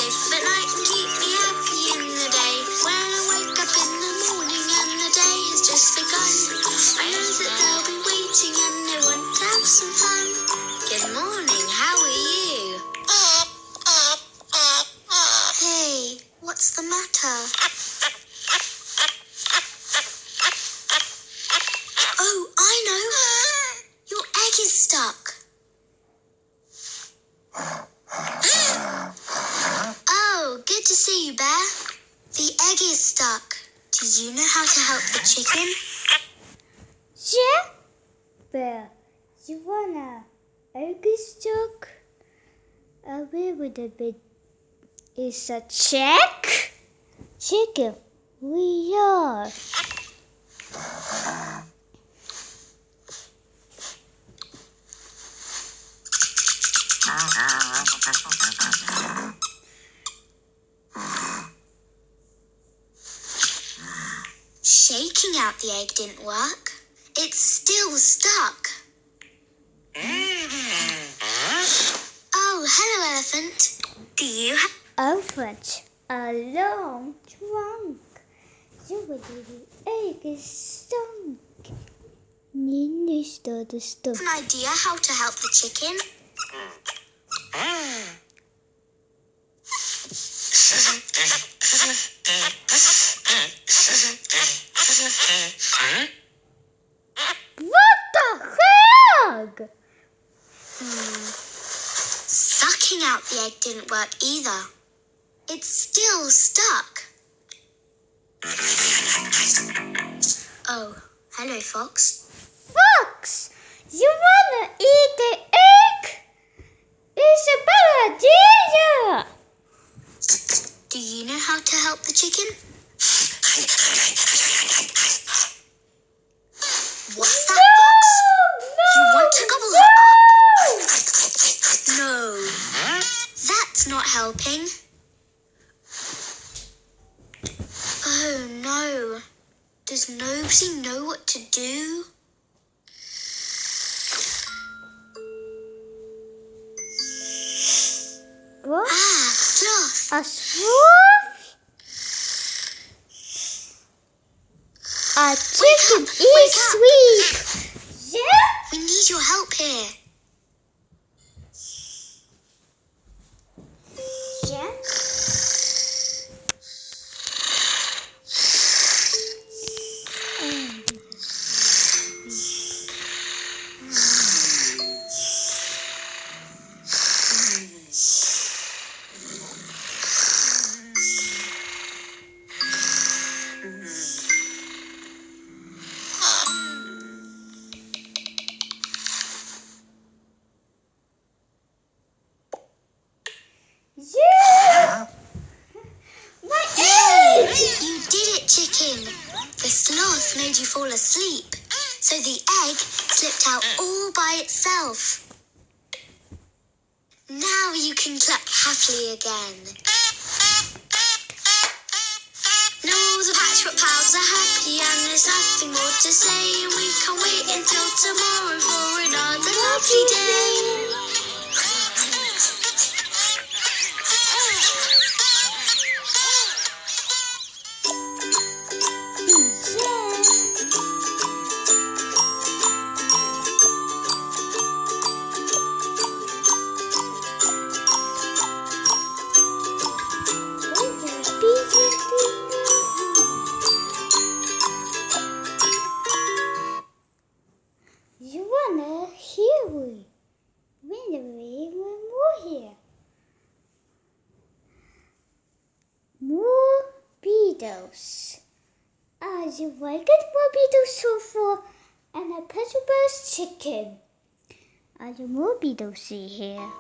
safe at night and keep me happy in the day. When I wake up in the morning and the day has just begun, I know that they'll be waiting and they want to have some fun. Good morning, how are you? Hey, what's the matter? Oh, I know. Your egg is stuck. Oh, good to see you, Bear. The egg is stuck. Do you know how to help the chicken? Yeah, Bear. You wanna egg is stuck? Where would it be? Is a check? Chicken, we are. Shaking out the egg didn't work. It's still stuck. Oh, hello, elephant. Do you have... Elephant, a long trunk. The egg is stunk. Nini started stuff. an idea how to help the chicken? What the heck? Sucking out the egg didn't work either. It's still stuck. Oh, hello, Fox. Fox, you wanna eat the egg? It's a bad idea. Do you know how to help the chicken? What's that, Fox? You want to gobble her up? No, that's not helping. Oh no, does nobody know what to do? What? Ah, sloth. A sloth? A chicken is sweet. Yeah? We need your help here. Yeah? Yeah! My egg! You did it, chicken. The sloth made you fall asleep, so the egg slipped out all by itself. Now you can cluck happily again. Now all the Patchwork pals are happy and there's nothing more to say, and we can't wait until tomorrow for another lovely day. You wanna hear me? When we were more here. More beetles. You like it? More beetles so far, and a Patchwork chicken. More beetles here.